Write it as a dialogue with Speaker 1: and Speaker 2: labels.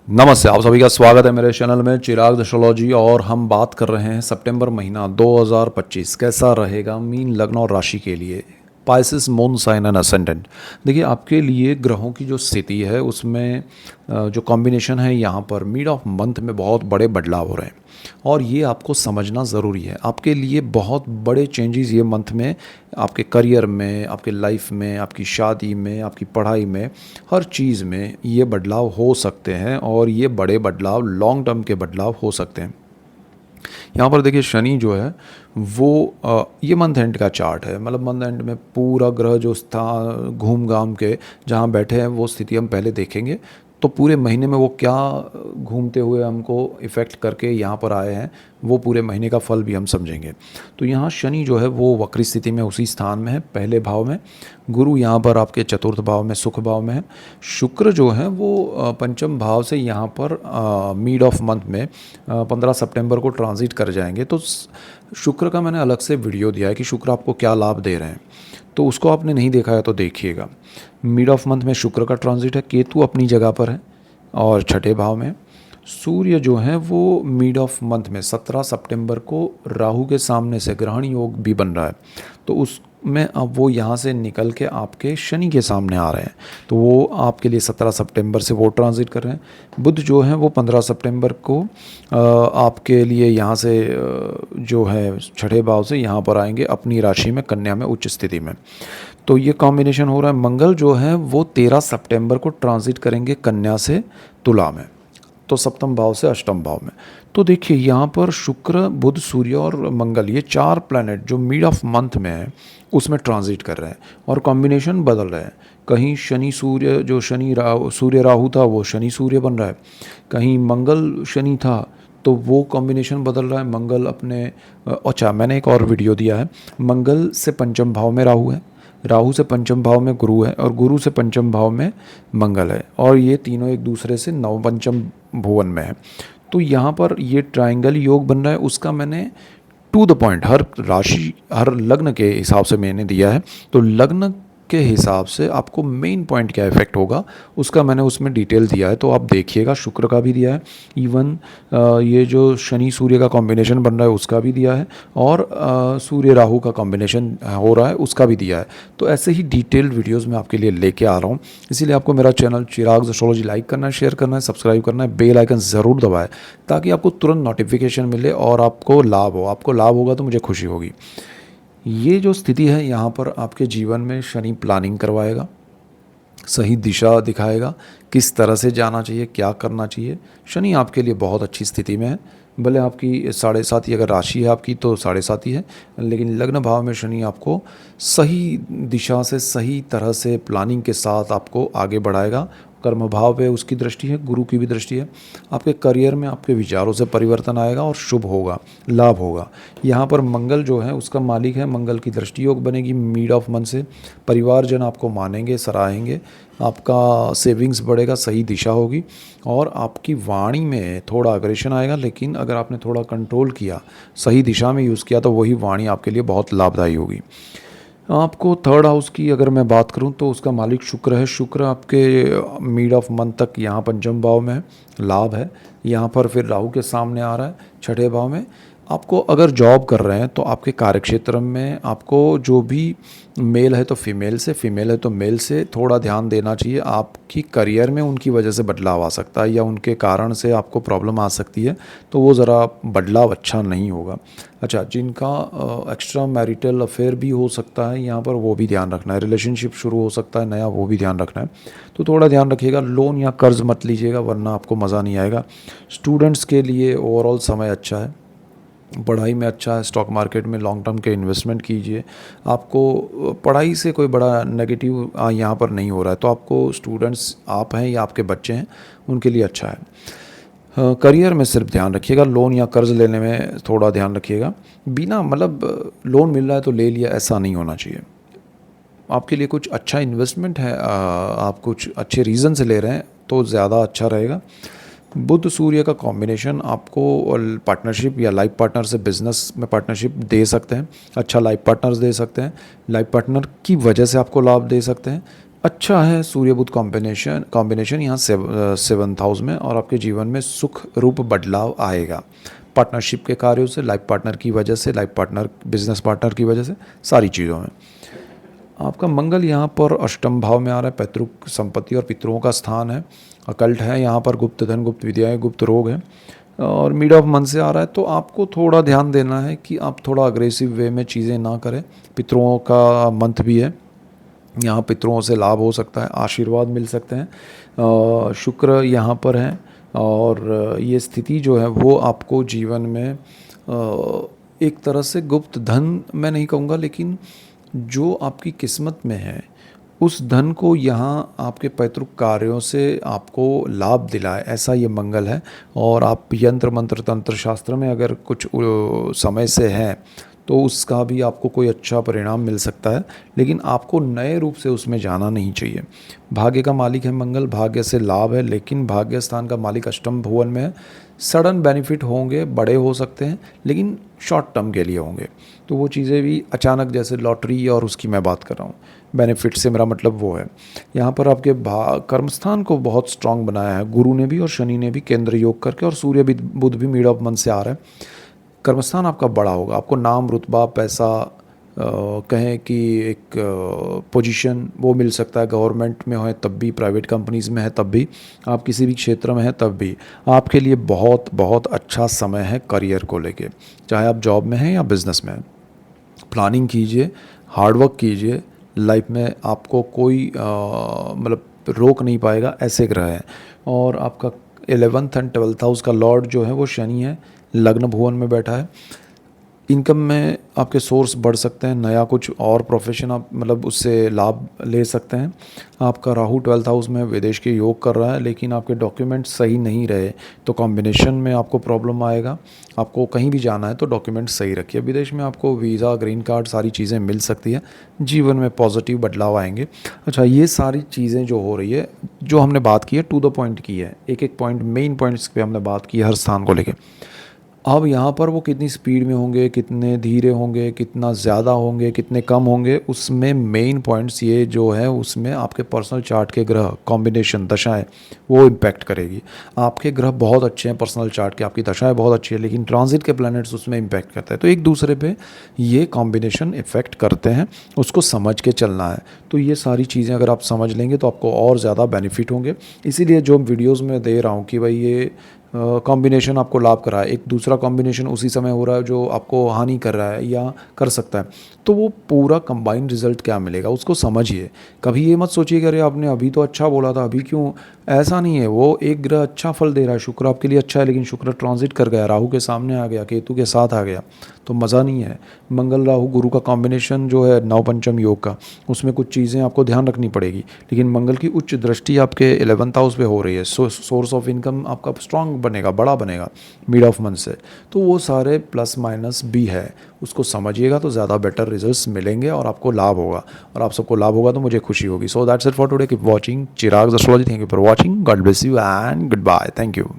Speaker 1: नमस्ते, आप सभी का स्वागत है मेरे चैनल में चिराग एस्ट्रोलॉजी। और हम बात कर रहे हैं सितंबर महीना 2025 कैसा रहेगा मीन लग्न और राशि के लिए। Pisces moon sign and ascendant. देखिए, आपके लिए ग्रहों की जो स्थिति है उसमें जो कॉम्बिनेशन है यहाँ पर मिड ऑफ मंथ में बहुत बड़े बदलाव हो रहे हैं और ये आपको समझना ज़रूरी है। आपके लिए बहुत बड़े चेंजेस ये मंथ में आपके करियर में, आपके लाइफ में, आपकी शादी में, आपकी पढ़ाई में, हर चीज़ में ये बदलाव हो सकते हैं और ये बड़े बदलाव लॉन्ग टर्म के बदलाव हो सकते हैं। यहाँ पर देखिए, शनि जो है वो ये मंथ एंड का चार्ट है। मतलब मंथ एंड में पूरा ग्रह जो घूम घाम के जहाँ बैठे हैं वो स्थिति हम पहले देखेंगे। तो पूरे महीने में वो क्या घूमते हुए हमको इफ़ेक्ट करके यहाँ पर आए हैं, वो पूरे महीने का फल भी हम समझेंगे। तो यहाँ शनि जो है वो वक्री स्थिति में उसी स्थान में है, पहले भाव में। गुरु यहाँ पर आपके चतुर्थ भाव में, सुख भाव में है। शुक्र जो है वो पंचम भाव से यहाँ पर मिड ऑफ मंथ में 15 सितंबर को ट्रांजिट कर जाएंगे। तो शुक्र का मैंने अलग से वीडियो दिया है कि शुक्र आपको क्या लाभ दे रहे हैं, तो उसको आपने नहीं देखा है तो देखिएगा। मिड ऑफ मंथ में शुक्र का ट्रांजिट है, केतु अपनी जगह पर है और छठे भाव में। सूर्य जो है वो मिड ऑफ मंथ में 17 सितंबर को राहु के सामने से ग्रहण योग भी बन रहा है। तो उसमें अब वो यहाँ से निकल के आपके शनि के सामने आ रहे हैं, तो वो आपके लिए 17 सितंबर से वो ट्रांजिट कर रहे हैं। बुध जो है वो 15 सितंबर को आपके लिए यहाँ से जो है छठे भाव से यहाँ पर आएंगे अपनी राशि में, कन्या में, उच्च स्थिति में। तो ये कॉम्बिनेशन हो रहा है। मंगल जो है वो 13 सितंबर को ट्रांजिट करेंगे कन्या से तुला में, तो सप्तम भाव से अष्टम भाव में। तो देखिए, यहाँ पर शुक्र, बुध, सूर्य और मंगल, ये चार प्लैनेट जो मिड ऑफ मंथ में है उसमें ट्रांजिट कर रहे हैं और कॉम्बिनेशन बदल रहे हैं। कहीं शनि सूर्य, जो शनि सूर्य राहु था वो शनि सूर्य बन रहा है। कहीं मंगल शनि था तो वो कॉम्बिनेशन बदल रहा है। मंगल अपने अच्छा, मैंने एक और वीडियो दिया है। मंगल से पंचम भाव में राहु है, राहु से पंचम भाव में गुरु है और गुरु से पंचम भाव में मंगल है, और ये तीनों एक दूसरे से नव पंचम भुवन में है। तो यहाँ पर ये ट्रायंगल योग बन रहा है। उसका मैंने टू द पॉइंट हर राशि, हर लग्न के हिसाब से मैंने दिया है। तो लग्न के हिसाब से आपको मेन पॉइंट क्या इफेक्ट होगा उसका मैंने उसमें डिटेल दिया है, तो आप देखिएगा। शुक्र का भी दिया है, इवन ये जो शनि सूर्य का कॉम्बिनेशन बन रहा है उसका भी दिया है, और सूर्य राहु का कॉम्बिनेशन हो रहा है उसका भी दिया है। तो ऐसे ही डिटेल्ड वीडियोस मैं आपके लिए लेके आ रहा हूँ। इसीलिए आपको मेरा चैनल चिराग एस्ट्रोलॉजी लाइक करना है, शेयर करना है, सब्सक्राइब करना है, बेल आइकन ज़रूर दबाएं ताकि आपको तुरंत नोटिफिकेशन मिले और आपको लाभ हो। आपको लाभ होगा तो मुझे खुशी होगी। ये जो स्थिति है यहाँ पर आपके जीवन में शनि प्लानिंग करवाएगा, सही दिशा दिखाएगा, किस तरह से जाना चाहिए, क्या करना चाहिए। शनि आपके लिए बहुत अच्छी स्थिति में है। भले आपकी 7.5 अगर राशि है आपकी तो 7.5 है, लेकिन लग्न भाव में शनि आपको सही दिशा से, सही तरह से प्लानिंग के साथ आपको आगे बढ़ाएगा। कर्म भाव पे उसकी दृष्टि है, गुरु की भी दृष्टि है। आपके करियर में आपके विचारों से परिवर्तन आएगा और शुभ होगा, लाभ होगा। यहाँ पर मंगल जो है उसका मालिक है, मंगल की दृष्टि योग बनेगी मिड ऑफ मंथ से। परिवारजन आपको मानेंगे, सराहेंगे, आपका सेविंग्स बढ़ेगा, सही दिशा होगी, और आपकी वाणी में थोड़ा अग्रेशन आएगा, लेकिन अगर आपने थोड़ा कंट्रोल किया, सही दिशा में यूज़ किया, तो वही वाणी आपके लिए बहुत लाभदायी होगी। आपको थर्ड हाउस की अगर मैं बात करूं तो उसका मालिक शुक्र है। शुक्र आपके मिड ऑफ मंथ तक यहाँ पंचम भाव में है, लाभ है। यहाँ पर फिर राहु के सामने आ रहा है छठे भाव में। आपको अगर जॉब कर रहे हैं तो आपके कार्यक्षेत्र में आपको जो भी मेल है तो फीमेल से, फीमेल है तो मेल से थोड़ा ध्यान देना चाहिए। आपकी करियर में उनकी वजह से बदलाव आ सकता है या उनके कारण से आपको प्रॉब्लम आ सकती है, तो वो ज़रा बदलाव अच्छा नहीं होगा। अच्छा, जिनका एक्स्ट्रा मैरिटल अफेयर भी हो सकता है यहाँ पर, वो भी ध्यान रखना है। रिलेशनशिप शुरू हो सकता है नया, वो भी ध्यान रखना है, तो थोड़ा ध्यान रखिएगा। लोन या कर्ज मत लीजिएगा वरना आपको मज़ा नहीं आएगा। स्टूडेंट्स के लिए ओवरऑल समय अच्छा है, पढ़ाई में अच्छा है। स्टॉक मार्केट में लॉन्ग टर्म के इन्वेस्टमेंट कीजिए। आपको पढ़ाई से कोई बड़ा नेगेटिव यहाँ पर नहीं हो रहा है, तो आपको स्टूडेंट्स आप हैं या आपके बच्चे हैं उनके लिए अच्छा है। करियर में सिर्फ ध्यान रखिएगा, लोन या कर्ज लेने में थोड़ा ध्यान रखिएगा। बिना मतलब लोन मिल रहा है तो ले लिया, ऐसा नहीं होना चाहिए। आपके लिए कुछ अच्छा इन्वेस्टमेंट है, आप कुछ अच्छे रीज़न से ले रहे हैं तो ज़्यादा अच्छा रहेगा। बुध सूर्य का कॉम्बिनेशन आपको पार्टनरशिप या लाइफ पार्टनर से बिजनेस में पार्टनरशिप दे सकते हैं, अच्छा लाइफ पार्टनर्स दे सकते हैं, लाइफ पार्टनर की वजह से आपको लाभ दे सकते हैं। अच्छा है सूर्य बुध कॉम्बिनेशन यहाँ 7th हाउस में, और आपके जीवन में सुख रूप बदलाव आएगा। पार्टनरशिप के कार्यों से, लाइफ पार्टनर की वजह से, लाइफ पार्टनर बिजनेस पार्टनर की वजह से, सारी चीज़ों में आपका मंगल यहाँ पर अष्टम भाव में आ रहा है। पैतृक संपत्ति और पितरों का स्थान है। अकल्ट है यहाँ पर, गुप्त धन, गुप्त विद्याएं, गुप्त रोग है, और मिड ऑफ मंथ से आ रहा है। तो आपको थोड़ा ध्यान देना है कि आप थोड़ा अग्रेसिव वे में चीज़ें ना करें। पितरों का मंथ भी है, यहाँ पितरों से लाभ हो सकता है, आशीर्वाद मिल सकते हैं। शुक्र यहाँ पर है, और ये स्थिति जो है वो आपको जीवन में एक तरह से गुप्त धन मैं नहीं कहूँगा, लेकिन जो आपकी किस्मत में है उस धन को यहाँ आपके पैतृक कार्यों से आपको लाभ दिलाए, ऐसा ये मंगल है। और आप यंत्र मंत्र तंत्र शास्त्र में अगर कुछ समय से हैं तो उसका भी आपको कोई अच्छा परिणाम मिल सकता है, लेकिन आपको नए रूप से उसमें जाना नहीं चाहिए। भाग्य का मालिक है मंगल, भाग्य से लाभ है, लेकिन भाग्य स्थान का मालिक अष्टम भुवन में है। सडन बेनिफिट होंगे, बड़े हो सकते हैं, लेकिन शॉर्ट टर्म के लिए होंगे। तो वो चीज़ें भी अचानक, जैसे लॉटरी और उसकी मैं बात कर रहा हूँ, बेनिफिट से मेरा मतलब वो है। यहाँ पर आपके कर्मस्थान को बहुत स्ट्रांग बनाया है गुरु ने भी और शनि ने भी केंद्र योग करके, और सूर्य भी बुध भी मिड ऑफ मंथ से आ रहा है। कर्मस्थान आपका बड़ा होगा, आपको नाम रुतबा पैसा कहें कि एक पोजीशन वो मिल सकता है। गवर्नमेंट में है तब भी, प्राइवेट कंपनीज़ में है तब भी, आप किसी भी क्षेत्र में हैं तब भी आपके लिए बहुत बहुत अच्छा समय है करियर को लेके, चाहे आप जॉब में हैं या बिजनेस में हैं। प्लानिंग कीजिए, हार्डवर्क कीजिए, लाइफ में आपको कोई मतलब रोक नहीं पाएगा, ऐसे ग्रह हैं। और आपका 11th एंड 12th हाउस का लॉर्ड जो है वो शनि है, लग्न भुवन में बैठा है। इनकम में आपके सोर्स बढ़ सकते हैं, नया कुछ और प्रोफेशन आप मतलब उससे लाभ ले सकते हैं। आपका राहु 12th हाउस में विदेश के योग कर रहा है, लेकिन आपके डॉक्यूमेंट सही नहीं रहे तो कॉम्बिनेशन में आपको प्रॉब्लम आएगा। आपको कहीं भी जाना है तो डॉक्यूमेंट सही रखिए। विदेश में आपको वीज़ा, ग्रीन कार्ड, सारी चीज़ें मिल सकती है। जीवन में पॉजिटिव बदलाव आएंगे। अच्छा, ये सारी चीज़ें जो हो रही है, जो हमने बात की है, टू द पॉइंट की है, एक एक पॉइंट, मेन पॉइंट्स पे हमने बात की है हर स्थान को लेके। अब यहाँ पर वो कितनी स्पीड में होंगे, कितने धीरे होंगे, कितना ज़्यादा होंगे, कितने कम होंगे, उसमें मेन पॉइंट्स ये जो है उसमें आपके पर्सनल चार्ट के ग्रह कॉम्बिनेशन, दशाएं, वो इम्पैक्ट करेगी। आपके ग्रह बहुत अच्छे हैं पर्सनल चार्ट के, आपकी दशाएं बहुत अच्छी है, लेकिन ट्रांजिट के प्लैनेट्स उसमें इम्पैक्ट करते हैं। तो एक दूसरे पे ये कॉम्बिनेशन इफेक्ट करते हैं, उसको समझ के चलना है। तो ये सारी चीज़ें अगर आप समझ लेंगे तो आपको और ज़्यादा बेनिफिट होंगे। इसीलिए जो वीडियोज़ में दे रहा हूँ कि भाई ये कॉम्बिनेशन आपको लाभ कर रहा है, एक दूसरा कॉम्बिनेशन उसी समय हो रहा है जो आपको हानि कर रहा है या कर सकता है, तो वो पूरा कंबाइंड रिजल्ट क्या मिलेगा उसको समझिए। कभी ये मत सोचिए कि अरे आपने अभी तो अच्छा बोला था, अभी क्यों, ऐसा नहीं है। वो एक ग्रह अच्छा फल दे रहा है, शुक्र आपके लिए अच्छा है, लेकिन शुक्र ट्रांजिट कर गया, राहु के सामने आ गया, केतु के साथ आ गया, तो मज़ा नहीं है। मंगल राहु गुरु का कॉम्बिनेशन जो है नवपंचम योग का, उसमें कुछ चीज़ें आपको ध्यान रखनी पड़ेगी, लेकिन मंगल की उच्च दृष्टि आपके 11th हाउस पे हो रही है। सोर्स ऑफ इनकम आपका स्ट्रांग बनेगा, बड़ा बनेगा मिड ऑफ मंथ से। तो वो सारे प्लस माइनस भी है, उसको समझिएगा तो ज़्यादा बेटर रिजल्ट्स मिलेंगे और आपको लाभ होगा। और आप सबको लाभ होगा तो मुझे खुशी होगी। So that's it for today. Keep watching Chirag astrology. Thank you for watching. God bless you and goodbye. Thank you.